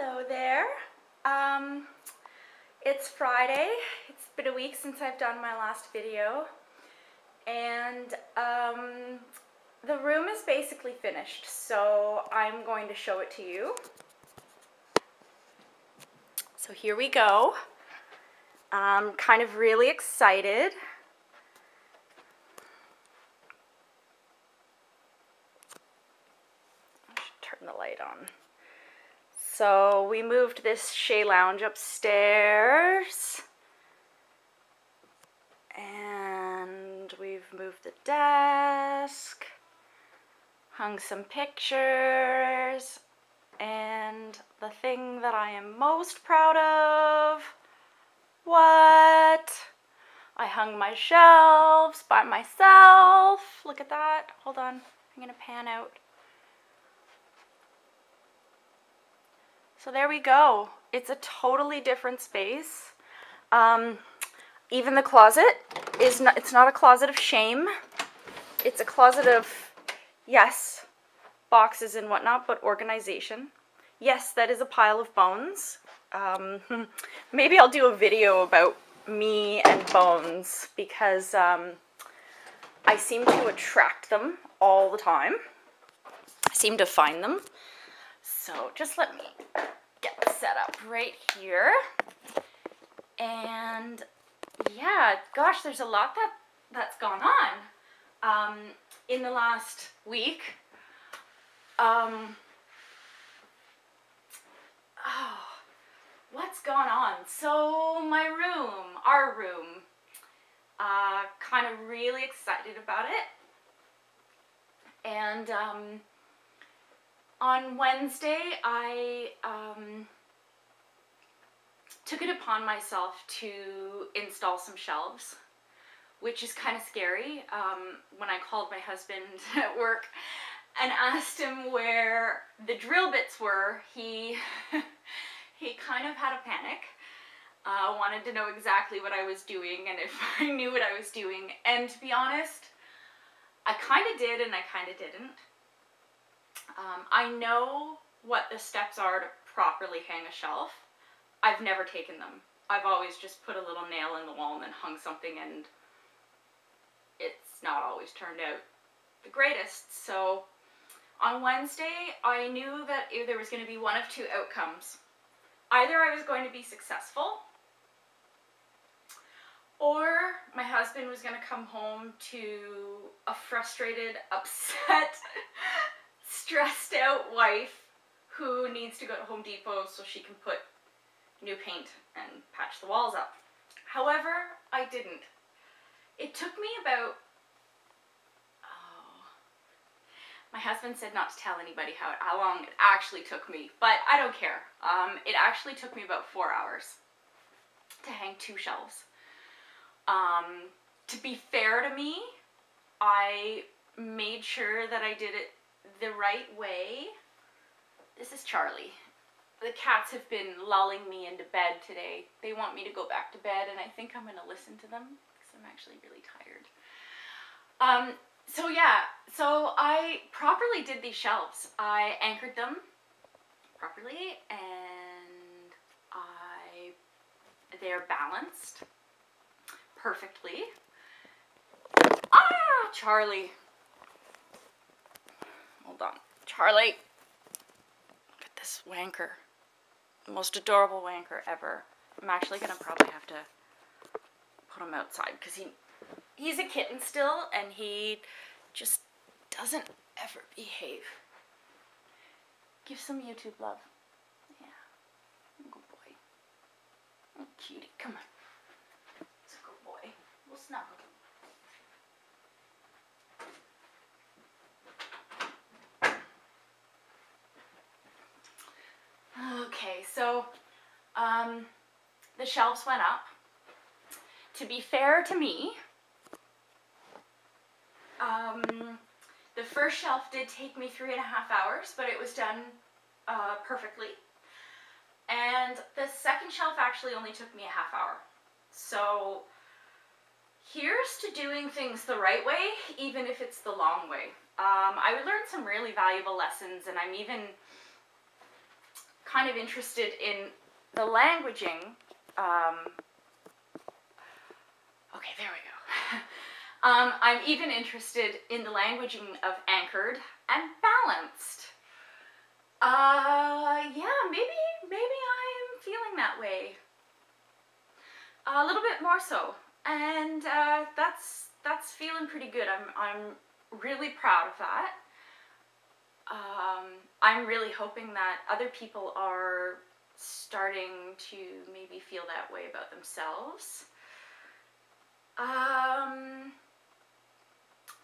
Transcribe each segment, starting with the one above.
Hello there. It's Friday. It's been a week since I've done my last video, and the room is basically finished, so I'm going to show it to you. So here we go. I'm kind of really excited. I should turn the light on. So we moved this Shea Lounge upstairs, and we've moved the desk, hung some pictures, and the thing that I am most proud of, what? I hung my shelves by myself. Look at that. Hold on, I'm gonna pan out. So there we go. It's a totally different space. Even the closet is not, it's not a closet of shame. It's a closet of, yes, boxes and whatnot, but organization. Yes, that is a pile of bones. Maybe I'll do a video about me and bones because I seem to attract them all the time. I seem to find them. So just let me get set up right here. And yeah, gosh, there's a lot that's gone on in the last week. Oh, what's gone on? So my room, our room, kind of really excited about it. And on Wednesday, I took it upon myself to install some shelves, which is kind of scary. When I called my husband at work and asked him where the drill bits were, he kind of had a panic. Wanted to know exactly what I was doing and if I knew what I was doing. And to be honest, I kind of did and I kind of didn't. I know what the steps are to properly hang a shelf. I've never taken them. I've always just put a little nail in the wall and then hung something, and it's not always turned out the greatest. So on Wednesday, I knew that there was going to be one of two outcomes. Either I was going to be successful, or my husband was going to come home to a frustrated, upset, stressed out wife who needs to go to Home Depot so she can put new paint and patch the walls up. However, I didn't. It took me about, my husband said not to tell anybody how long it actually took me, but I don't care. It actually took me about 4 hours to hang 2 shelves. To be fair to me, I made sure that I did it the right way. This is Charlie. The cats have been lulling me into bed today. They want me to go back to bed, and I think I'm going to listen to them because I'm actually really tired. So yeah, so I properly did these shelves. I anchored them properly, and they're balanced perfectly. Ah, Charlie. Hold on. Charlie. Look at this wanker. The most adorable wanker ever. I'm actually going to probably have to put him outside because he's a kitten still and he just doesn't ever behave. Give some YouTube love. Yeah. Good boy. Oh, cutie. Come on. It's a good boy. We'll snuggle. Okay, so the shelves went up. To be fair to me, the first shelf did take me 3.5 hours, but it was done perfectly. And the second shelf actually only took me a half hour. So here's to doing things the right way, even if it's the long way. I learned some really valuable lessons, and I'm even kind of interested in the languaging. Okay, there we go. I'm even interested in the languaging of anchored and balanced. Yeah, maybe I'm feeling that way. A little bit more so. And that's feeling pretty good. I'm really proud of that. I'm really hoping that other people are starting to maybe feel that way about themselves.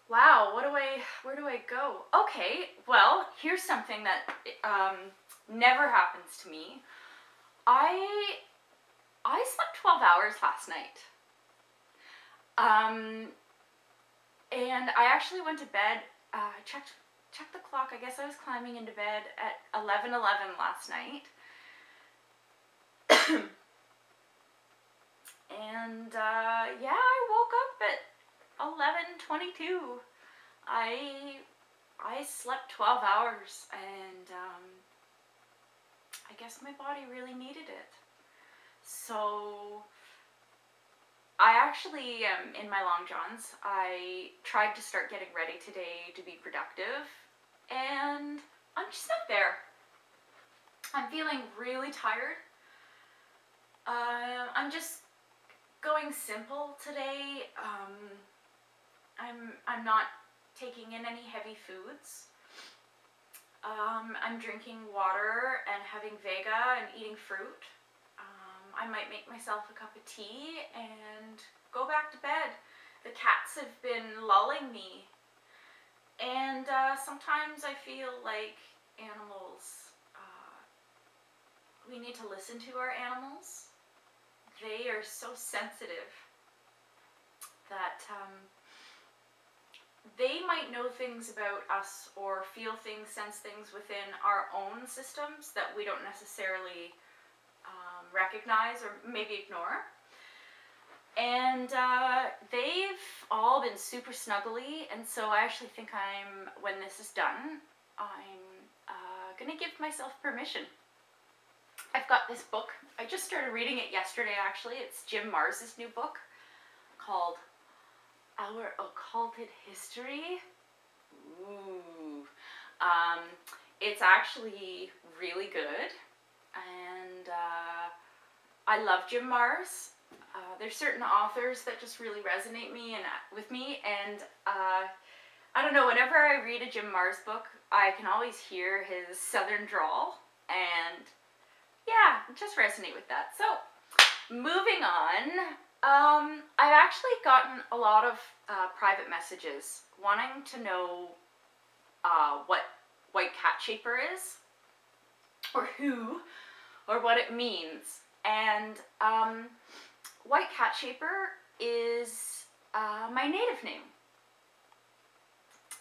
Wow, where do I go? Okay, well, here's something that never happens to me. I slept 12 hours last night. And I actually went to bed, checked the clock. I guess I was climbing into bed at 11:11 last night. And yeah, I woke up at 11:22. I slept 12 hours, and I guess my body really needed it. So I actually am in my long johns. I tried to start getting ready today to be productive, and I'm just not there. I'm feeling really tired. I'm just going simple today. I'm not taking in any heavy foods. I'm drinking water and having vega and eating fruit. I might make myself a cup of tea and go back to bed. The cats have been lulling me, and sometimes I feel like animals, we need to listen to our animals. They are so sensitive that they might know things about us or feel things, sense things within our own systems that we don't necessarily recognize or maybe ignore. And they've all been super snuggly, and so I actually think when this is done, I'm gonna give myself permission. I've got this book. I just started reading it yesterday, actually. It's Jim Mars's new book called Our Occulted History. Ooh. It's actually really good, and I love Jim Mars. There's certain authors that just really resonate with me, and I don't know, whenever I read a Jim Mars book, I can always hear his southern drawl, and yeah, just resonate with that. So, moving on, I've actually gotten a lot of private messages wanting to know what WhiteCatShaper is, or who, or what it means. And WhiteCatShaper is my native name.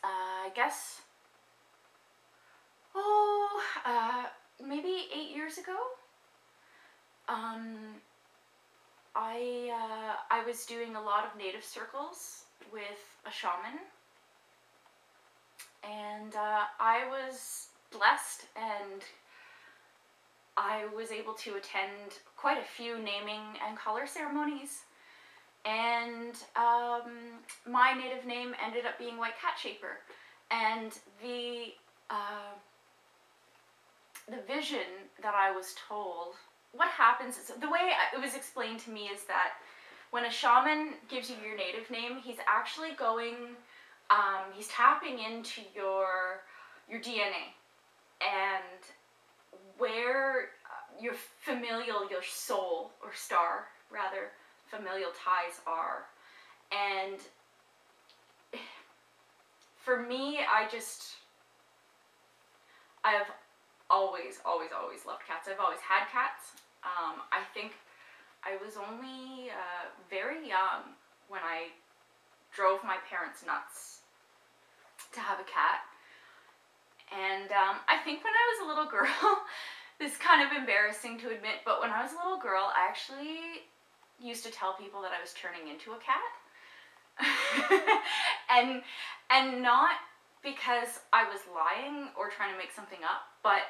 I guess, maybe 8 years ago. I was doing a lot of native circles with a shaman, and I was blessed, and I was able to attend quite a few naming and color ceremonies, and my native name ended up being WhiteCatShaper, and the vision that I was told, what happens is, the way it was explained to me is that when a shaman gives you your native name, he's actually going, he's tapping into your DNA, and where your soul, or star rather, familial ties are. And for me, I've always loved cats. I've always had cats. I think I was only very young when I drove my parents nuts to have a cat. And I think when I was a little girl, this is kind of embarrassing to admit, but when I was a little girl, I actually used to tell people that I was turning into a cat. and not because I was lying or trying to make something up, but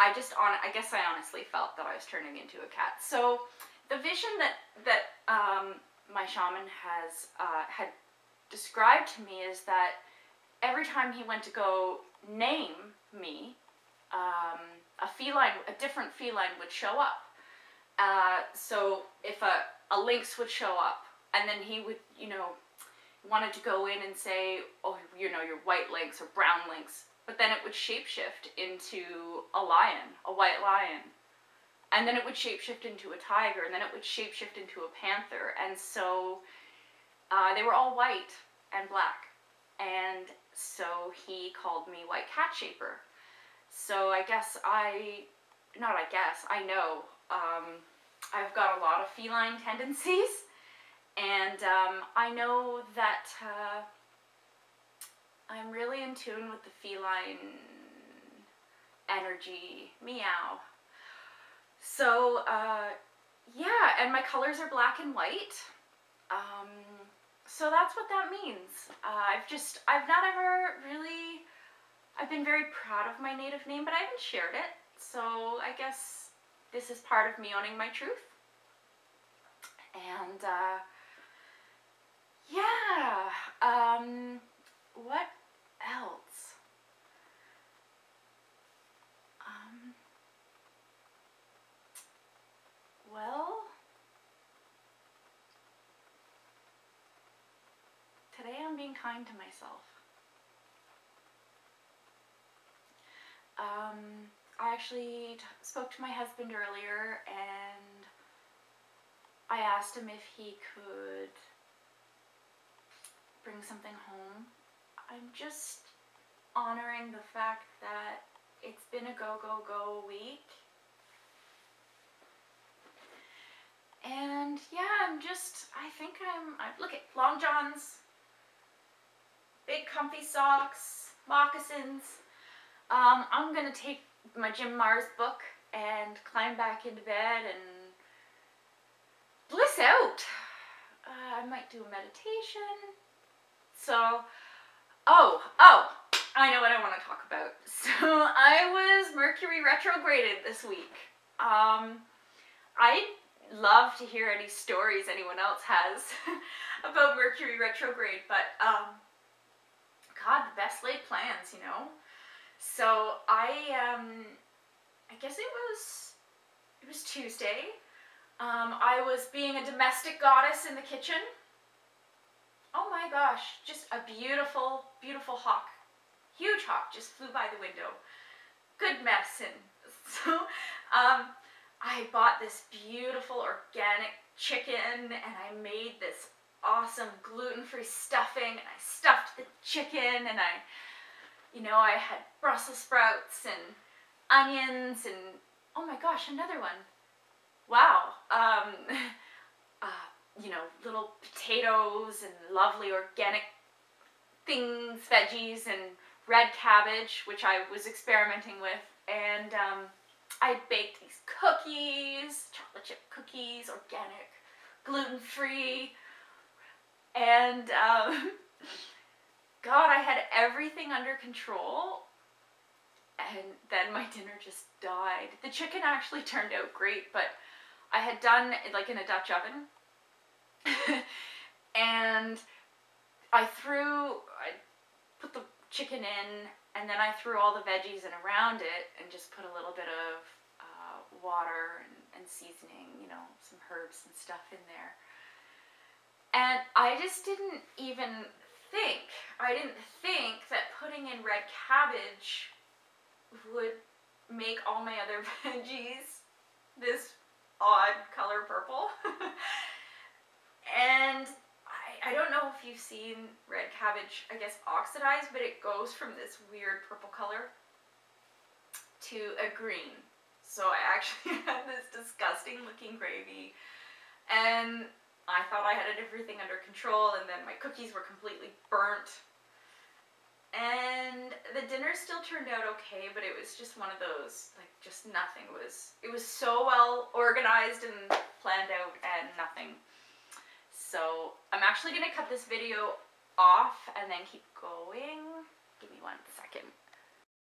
I guess I honestly felt that I was turning into a cat. So the vision that my shaman had described to me is that every time he went to go name me, a different feline would show up. So if a lynx would show up, and then he would, wanted to go in and say, oh, you're white lynx or brown lynx, but then it would shapeshift into a lion, a white lion. And then it would shapeshift into a tiger, and then it would shapeshift into a panther. And so they were all white and black. And so he called me WhiteCatShaper. So I know I've got a lot of feline tendencies. And I know that I'm really in tune with the feline energy. Meow. So, yeah, and my colors are black and white. So that's what that means. I've been very proud of my native name, but I haven't shared it. So I guess this is part of me owning my truth. And, yeah, what else? Well, today I'm being kind to myself. I actually spoke to my husband earlier, and I asked him if he could bring something home. I'm just honoring the fact that it's been a go, go, go week. And yeah, look at long johns, big comfy socks, moccasins. I'm gonna take my Jim Mars book and climb back into bed and bliss out. I might do a meditation. So, I know what I want to talk about. So I was Mercury retrograded this week. I'd love to hear any stories anyone else has about Mercury retrograde, but God, the best laid plans, So I guess it was Tuesday. I was being a domestic goddess in the kitchen. Oh my gosh, just a beautiful, beautiful hawk. Huge hawk just flew by the window. Good medicine. So I bought this beautiful organic chicken, and I made this awesome gluten-free stuffing, and I stuffed the chicken, and I had Brussels sprouts and onions and, oh my gosh, another one. Wow. Little potatoes and lovely organic things, veggies, and red cabbage, which I was experimenting with. And I baked these cookies, chocolate chip cookies, organic, gluten-free. And God, I had everything under control. And then my dinner just died. The chicken actually turned out great, but I had done it like in a Dutch oven. And I put the chicken in, and then I threw all the veggies in around it, and just put a little bit of water and seasoning, some herbs and stuff in there. And I just didn't think that putting in red cabbage would make all my other veggies this odd color purple. And I don't know if you've seen red cabbage, I guess, oxidized, but it goes from this weird purple color to a green. So I actually had this disgusting looking gravy, and I thought I had everything under control, and then my cookies were completely burnt. And the dinner still turned out okay, but it was just one of those, like, just nothing it was so well organized and planned out, and nothing. So I'm actually going to cut this video off and then keep going. Give me 1 second.